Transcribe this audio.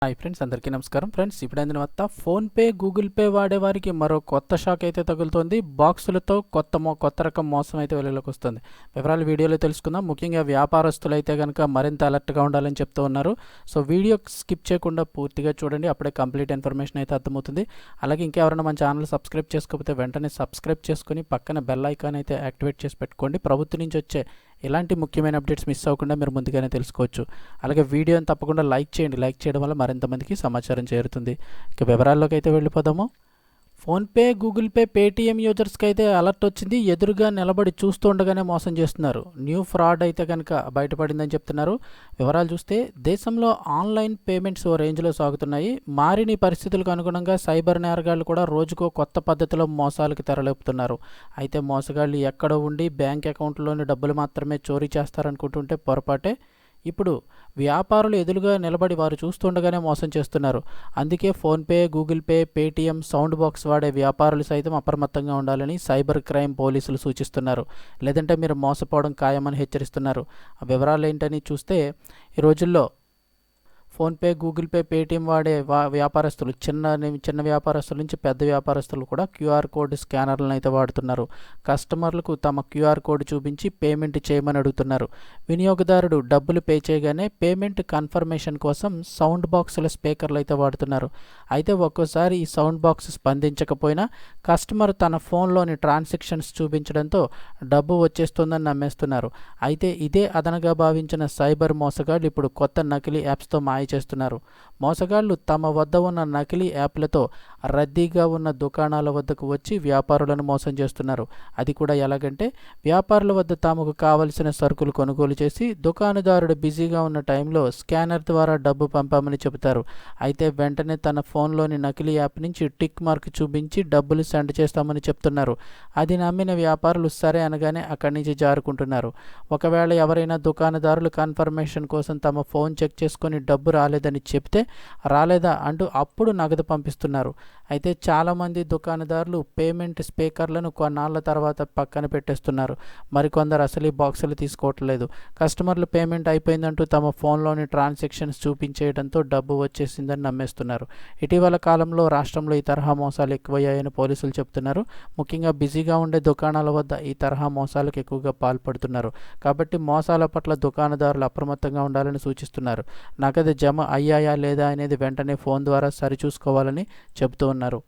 Hi friends, అందరికీ నమస్కారం. Friends, ఇప్పుడు అందిన వార్త, ఫోన్పే, గూగుల్ పే వాడేవారికి మరో కొత్త షాక్ అయితే తగులుతోంది. బాక్సులతో కొత్త రకం మోసం అయితే వెలుగులోకి వస్తుంది. వివరాలు వీడియోలో తెలుసుకుందాం. ముఖ్యంగా వ్యాపారస్తులు అయితే కనుక మరింత అలర్ట్గా ఉండాలని చెప్తూ ఉన్నారు. సో వీడియో స్కిప్ చేయకుండా పూర్తిగా చూడండి, అప్పుడే కంప్లీట్ ఇన్ఫర్మేషన్ అయితే అర్థమవుతుంది. అలాగే ఇంకెవరైనా మన ఛానల్ సబ్స్క్రైబ్ చేసుకోకపోతే వెంటనే సబ్స్క్రైబ్ చేసుకుని పక్కన బెల్ ఐకాన్ అయితే యాక్టివేట్ చేసి పెట్టుకోండి. ప్రభుత్వం నుంచి వచ్చే ఇలాంటి ముఖ్యమైన అప్డేట్స్ మిస్ అవ్వకుండా మీరు ముందుగానే తెలుసుకోవచ్చు. అలాగే వీడియోని తప్పకుండా లైక్ చేయండి. లైక్ చేయడం వల్ల మరింతమందికి సమాచారం చేరుతుంది. ఇక వివరాల్లోకి అయితే వెళ్ళిపోదాము. ఫోన్పే, గూగుల్ పే, పేటీఎం యూజర్స్కి అయితే అలర్ట్ వచ్చింది. ఎదురుగా నిలబడి చూస్తుండగానే మోసం చేస్తున్నారు. న్యూ ఫ్రాడ్ అయితే కనుక బయటపడిందని చెప్తున్నారు. వివరాలు చూస్తే, దేశంలో ఆన్లైన్ పేమెంట్స్ ఓ రేంజ్లో సాగుతున్నాయి. మారిన పరిస్థితులకు అనుగుణంగా సైబర్ నేరగాళ్లు కూడా రోజుకో కొత్త పద్ధతిలో మోసాలకు తెరలేపుతున్నారు. అయితే మోసగాళ్లు ఎక్కడో ఉండి బ్యాంక్ అకౌంట్లోని డబ్బులు మాత్రమే చోరీ చేస్తారనుకుంటుంటే పొరపాటే. ఇప్పుడు వ్యాపారులు ఎదురుగా నిలబడి వారు చూస్తుండగానే మోసం చేస్తున్నారు. అందుకే PhonePe, Google pay, Paytm, sound box వాడే వ్యాపారులు సైతం అప్రమత్తంగా ఉండాలని సైబర్ క్రైమ్ పోలీసులు సూచిస్తున్నారు. లేదంటే మీరు మోసపోవడం ఖాయమని హెచ్చరిస్తున్నారు. ఆ వివరాలు ఏంటని చూస్తే, ఈ రోజుల్లో ఫోన్పే, గూగుల్ పే, పేటీఎం వాడే వ్యాపారస్తులు చిన్న వ్యాపారస్తుల నుంచి పెద్ద వ్యాపారస్తులు కూడా క్యూఆర్ కోడ్ స్కానర్లను అయితే వాడుతున్నారు. కస్టమర్లకు తమ క్యూఆర్ కోడ్ చూపించి పేమెంట్ చేయమని అడుగుతున్నారు. వినియోగదారుడు డబ్బులు పే చేయగానే పేమెంట్ కన్ఫర్మేషన్ కోసం సౌండ్ బాక్సుల స్పీకర్లు అయితే వాడుతున్నారు. అయితే ఒక్కోసారి ఈ సౌండ్ బాక్స్ స్పందించకపోయినా కస్టమర్ తన ఫోన్లోని ట్రాన్సాక్షన్స్ చూపించడంతో డబ్బు వచ్చేస్తుందని నమ్మేస్తున్నారు. అయితే ఇదే అదనగా భావించిన సైబర్ మోసగాళ్ళు ఇప్పుడు కొత్త నకిలీ యాప్స్తో చేస్తున్నారు. మోసగాళ్లు తమ వద్ద ఉన్న నకిలీ యాప్లతో రద్దీగా ఉన్న దుకాణాల వద్దకు వచ్చి వ్యాపారులను మోసం చేస్తున్నారు. అది కూడా ఎలాగంటే, వ్యాపారుల వద్ద తమకు కావలసిన సరుకులు కొనుగోలు చేసి దుకాణదారుడు బిజీగా ఉన్న టైంలో స్కానర్ ద్వారా డబ్బు పంపామని చెబుతారు. అయితే వెంటనే తన ఫోన్లోని నకిలీ యాప్ నుంచి టిక్ మార్క్ చూపించి డబ్బులు సెండ్ చేస్తామని చెప్తున్నారు. అది నమ్మిన వ్యాపారులు సరే అనగానే అక్కడి నుంచి జారుకుంటున్నారు. ఒకవేళ ఎవరైనా దుకాణదారులు కన్ఫర్మేషన్ కోసం తమ ఫోన్ చెక్ చేసుకొని డబ్బు రాలేదని చెప్తే రాలేదా అంటూ అప్పుడు నగదు పంపిస్తున్నారు. అయితే చాలామంది దుకాణదారులు పేమెంట్ స్పీకర్లను కొన్నాళ్ల తర్వాత పక్కన పెట్టేస్తున్నారు. మరికొందరు అసలు ఈ బాక్సులు తీసుకోవట్లేదు. కస్టమర్లు పేమెంట్ అయిపోయిందంటూ తమ ఫోన్లోని ట్రాన్సాక్షన్స్ చూపించేయడంతో డబ్బు వచ్చేసిందని నమ్మేస్తున్నారు. ఇటీవల కాలంలో రాష్ట్రంలో ఈ తరహా మోసాలు ఎక్కువయ్యాయని పోలీసులు చెబుతున్నారు. ముఖ్యంగా బిజీగా ఉండే దుకాణాల వద్ద ఈ తరహా మోసాలకు ఎక్కువగా పాల్పడుతున్నారు. కాబట్టి మోసాల పట్ల దుకాణదారులు అప్రమత్తంగా ఉండాలని సూచిస్తున్నారు. నగదు జమ అయ్యాయా లేదా అనేది వెంటనే ఫోన్ ద్వారా సరిచూసుకోవాలని చెబుతూ ఉన్నారు.